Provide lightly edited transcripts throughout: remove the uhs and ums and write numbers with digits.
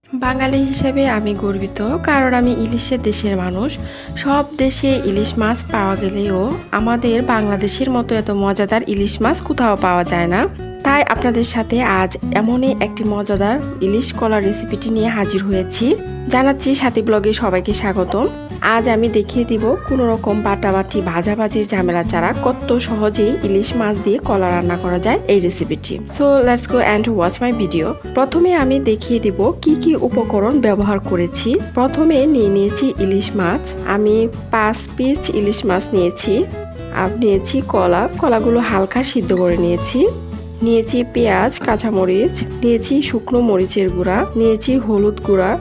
বাঙালি হিসেবে আমি গর্বিত, কারণ আমি ইলিশের দেশের মানুষ। সব দেশে ইলিশ মাছ পাওয়া গেলেও আমাদের বাংলাদেশের মতো এত মজাদার ইলিশ মাছ কোথাও পাওয়া যায় না। তাই আপনাদের সাথে আজ এমনই একটি মজাদার ইলিশ কলার রেসিপিটি নিয়ে হাজির হয়েছি। জানাচ্ছি সাথী ব্লগে সবাইকে স্বাগতম। আজ আমি দেখিয়ে দিব কোনো রকম বাটাবাটি ভাজাভাজির ঝামেলা ছাড়া কত সহজেই ইলিশ মাছ দিয়ে কলা রান্না করা যায় এই রেসিপিটি। So let's go and watch my video. প্রথমে আমি দেখিয়ে দিব কি কি উপকরণ ব্যবহার করেছি। প্রথমে নিয়ে নিয়েছি ইলিশ মাছ। আমি 5 পিস ইলিশ মাছ নিয়েছি। আর নিয়েছি কলাগুলো হালকা সিদ্ধ করে নিয়েছি। নিয়েছি পেঁয়াজ, কাঁচামরিচ, নিয়েছি শুকনো মরিচের গুঁড়া, নিয়েছি হলুদ গুঁড়া,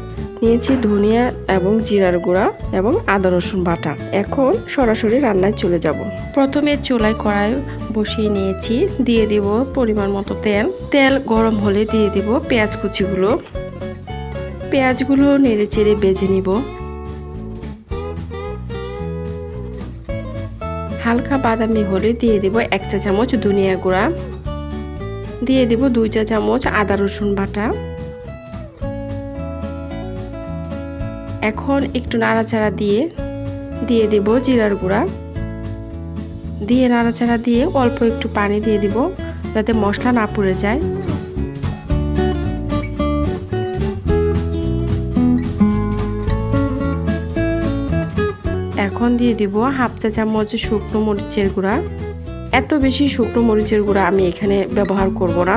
নিয়েছি ধনিয়া এবং জিরার গুঁড়া এবং আদা রসুন বাটা। এখন সরাসরি রান্নায় চলে যাব। প্রথমে চুলায় কড়াই বসিয়ে নিয়েছি। দিয়ে দেব পরিমাণ মতো তেল। তেল গরম হলে দিয়ে দেব পেঁয়াজ কুচিগুলো। পেঁয়াজগুলো নেড়ে চেড়ে ভেজে নিব। হালকা বাদামি হলে দিয়ে দেব 1 চা চামচ ধনিয়া গুঁড়া। দিয়ে দেব 2 চা চামচ আদা রসুন বাটা। এখন একটু নাড়াচাড়া দিয়ে দেব জিরার গুঁড়া। দিয়ে নাড়াচাড়া দিয়ে অল্প একটু পানি দিয়ে দিব যাতে মশলা না পুড়ে যায়। এখন দিয়ে দিব 1/2 চা চামচ শুকনো মরিচের গুঁড়া। এত বেশি শুকনো মরিচের গুঁড়া আমি এখানে ব্যবহার করব না,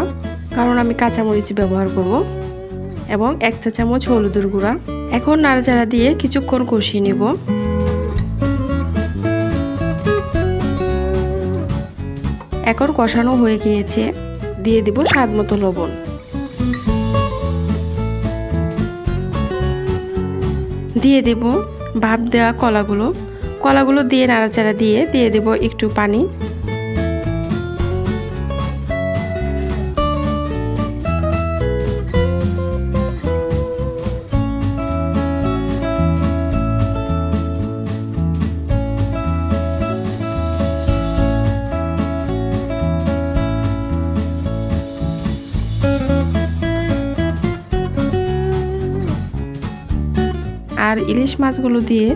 কারণ আমি কাঁচা মরিচ ব্যবহার করব। এবং 1 চা চামচ হলুদের গুঁড়া। এখন নাড়াচাড়া দিয়ে কিছুক্ষণ কষিয়ে নেব। এখন কষানো হয়ে গিয়েছে। দিয়ে দিব স্বাদ মতো লবণ। দিয়ে দেব ভাপ দেওয়া কলাগুলো দিয়ে নাড়াচাড়া দিয়ে দেব একটু পানি। আর ইলিশ মাছগুলো দিয়ে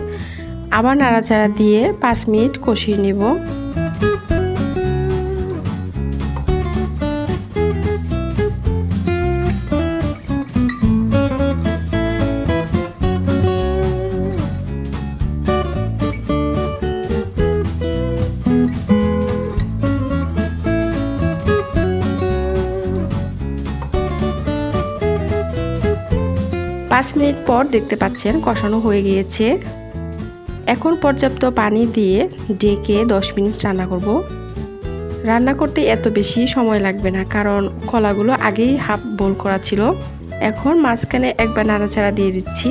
আবার নাড়াচাড়া দিয়ে 5 মিনিট কষিয়ে নেব। 5 মিনিট পর দেখতে পাচ্ছেন কষানো হয়ে গিয়েছে। এখন পর্যাপ্ত পানি দিয়ে ঢেকে 10 মিনিট রান্না করব। রান্না করতে এত বেশি সময় লাগবে না, কারণ কলাগুলো আগেই হাফ বোল করা ছিল। এখন মাঝখানে একবার নাড়াচাড়া দিয়ে দিচ্ছি।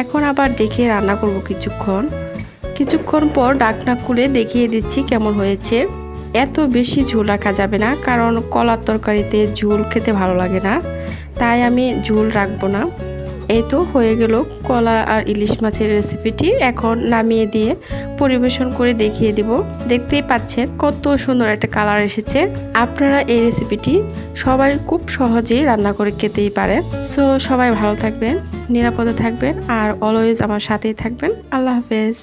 এখন আবার ঢেকে রান্না করব কিছুক্ষণ পর ঢাকনা খুলে দেখিয়ে দিচ্ছি কেমন হয়েছে। এত বেশি ঝোল রাখা যাবে না, কারণ কলার তরকারিতে ঝোল খেতে ভালো লাগে না, তাই আমি ঝোল রাখবো না। এই তো হয়ে গেল কলা আর ইলিশ মাছের রেসিপিটি। এখন নামিয়ে দিয়ে পরিবেশন করে দেখিয়ে দিব। দেখতেই পাচ্ছেন কত সুন্দর একটা কালার এসেছে। আপনারা এই রেসিপিটি সবাই খুব সহজেই রান্না করে খেতেই পারেন। সো সবাই ভালো থাকবেন, নিরাপদে থাকবেন আর অলওয়েজ আমার সাথেই থাকবেন। আল্লাহ হাফেজ।